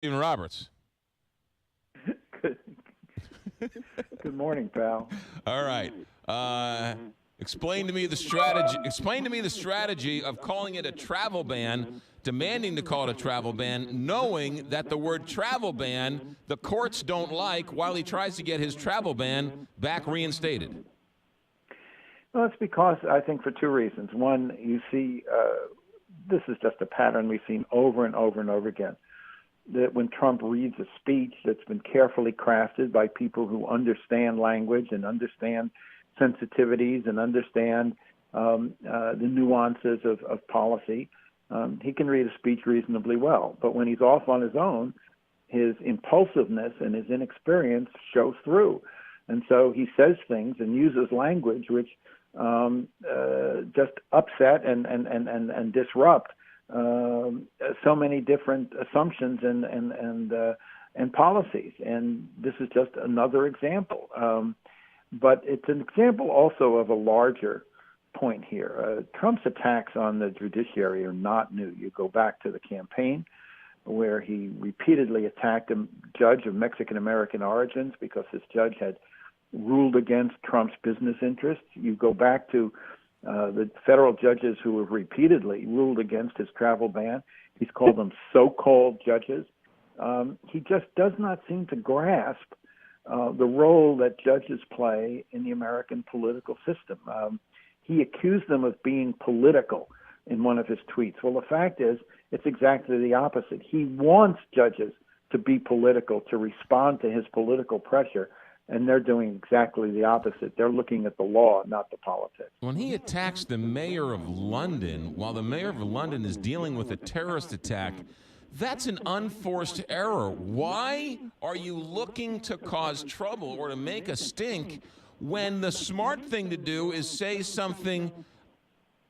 Stephen Roberts. Good, good morning, pal. All right. Explain to me the strategy. Explain to me the strategy of calling it a travel ban, demanding to call it a travel ban, knowing that the word travel ban the courts don't like, while he tries to get his travel ban back reinstated. Well, it's because I think for two reasons. One, you see, this is just a pattern we've seen over and over and over again. That when Trump reads a speech that's been carefully crafted by people who understand language and understand sensitivities and understand the nuances of policy, he can read a speech reasonably well. But when he's off on his own, his impulsiveness and his inexperience show through. And so he says things and uses language which just upset and disrupt so many different assumptions and policies. And this is just another example. But it's an example also of a larger point here. Trump's attacks on the judiciary are not new. You go back to the campaign where he repeatedly attacked a judge of Mexican-American origins because this judge had ruled against Trump's business interests. You go back to the federal judges who have repeatedly ruled against his travel ban. He's called them so-called judges. He just does not seem to grasp the role that judges play in the American political system. He accused them of being political in one of his tweets. Well, the fact is, it's exactly the opposite. He wants judges to be political, to respond to his political pressure, and they're doing exactly the opposite. They're looking at the law, not the politics. When he attacks the mayor of London while the mayor of London is dealing with a terrorist attack, that's an unforced error. Why are you looking to cause trouble or to make a stink when the smart thing to do is say something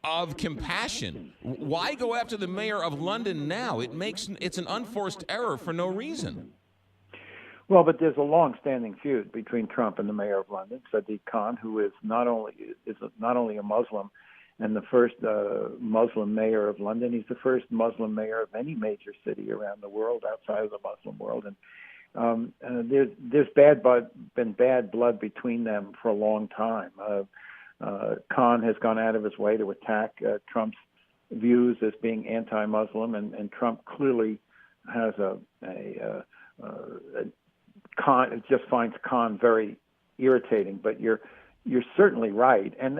of compassion? Why go after the mayor of London now? It's an unforced error for no reason. Well, but there's a long-standing feud between Trump and the mayor of London, Sadiq Khan, who is not only a Muslim and the first Muslim mayor of London. He's the first Muslim mayor of any major city around the world outside of the Muslim world. And there's been bad blood between them for a long time. Khan has gone out of his way to attack Trump's views as being anti-Muslim, and Trump clearly has Khan just finds Khan very irritating. But you're certainly right, and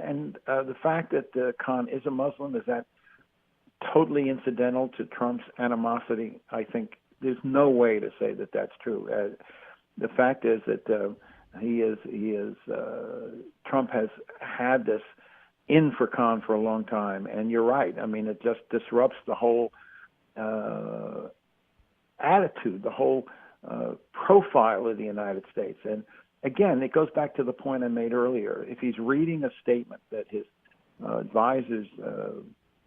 the fact that Khan is a Muslim, is that totally incidental to Trump's animosity? I think there's no way to say that that's true. The fact is that Trump has had this in for Khan for a long time, and you're right. I mean, it just disrupts the whole attitude, the whole profile of the United States. And again, it goes back to the point I made earlier. If he's reading a statement that his advisors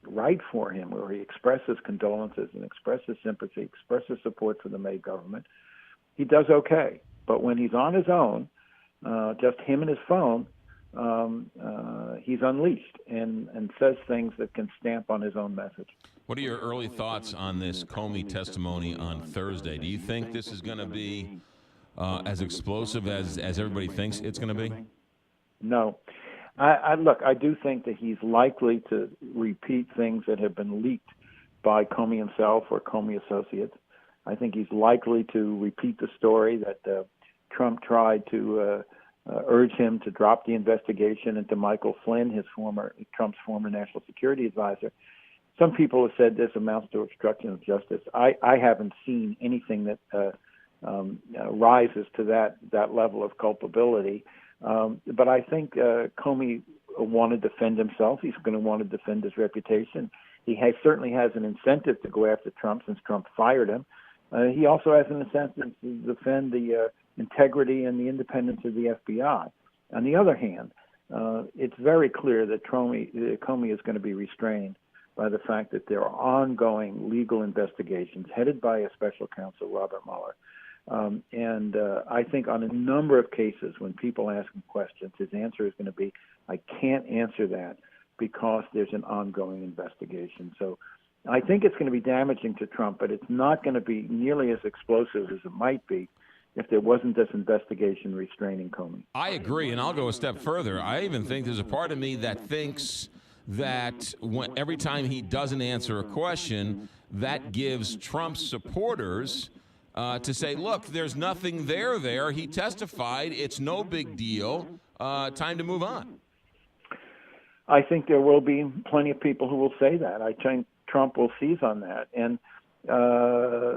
write for him, where he expresses condolences and expresses sympathy, expresses support for the May government, he does okay. But when he's on his own, just him and his phone, he's unleashed and says things that can stamp on his own message. What are your early thoughts on this Comey testimony on Thursday? Do you think this is going to be as explosive as everybody thinks it's going to be? No. I do think that he's likely to repeat things that have been leaked by Comey himself or Comey associates. I think he's likely to repeat the story that Trump tried to urge him to drop the investigation into Michael Flynn, Trump's former national security advisor. Some people have said this amounts to obstruction of justice. I haven't seen anything that rises to that level of culpability. But I think Comey want to defend himself. He's going to want to defend his reputation. He certainly has an incentive to go after Trump since Trump fired him. He also has an incentive to defend the integrity and the independence of the FBI. On the other hand, it's very clear that Comey is going to be restrained by the fact that there are ongoing legal investigations headed by a special counsel, Robert Mueller. And I think on a number of cases, when people ask him questions, his answer is going to be, I can't answer that because there's an ongoing investigation. So I think it's going to be damaging to Trump, but it's not going to be nearly as explosive as it might be if there wasn't this investigation restraining Comey. I agree, and I'll go a step further. I even think there's a part of me that thinks that every time he doesn't answer a question, that gives Trump's supporters to say, look, there's nothing there. He testified. It's no big deal. Time to move on. I think there will be plenty of people who will say that. I think Trump will seize on that. And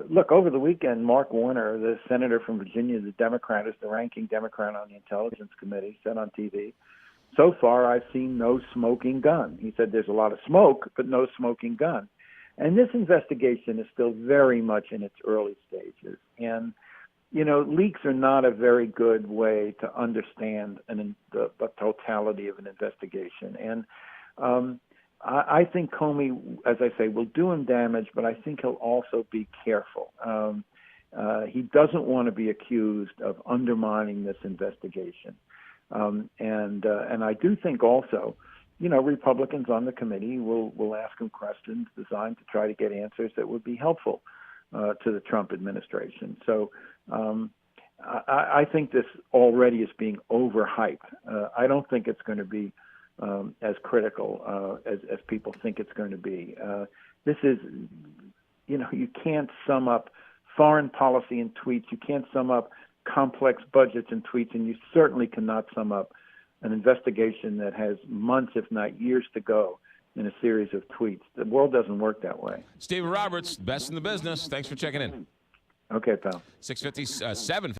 look, over the weekend, Mark Warner, the senator from Virginia, the Democrat, is the ranking Democrat on the Intelligence Committee, said on TV, so far I've seen no smoking gun. He said there's a lot of smoke, but no smoking gun. And this investigation is still very much in its early stages. And, you know, leaks are not a very good way to understand the totality of an investigation. And I think Comey, as I say, will do him damage, but I think he'll also be careful. He doesn't want to be accused of undermining this investigation. And I do think also, you know, Republicans on the committee will ask him questions designed to try to get answers that would be helpful to the Trump administration. So I think this already is being overhyped. I don't think it's going to be as critical as people think it's going to be. This is, you know, you can't sum up foreign policy in tweets. You can't sum up complex budgets in tweets, and you certainly cannot sum up an investigation that has months, if not years, to go in a series of tweets. The world doesn't work that way. Stephen Roberts, best in the business. Thanks for checking in. Okay, pal. 6:57.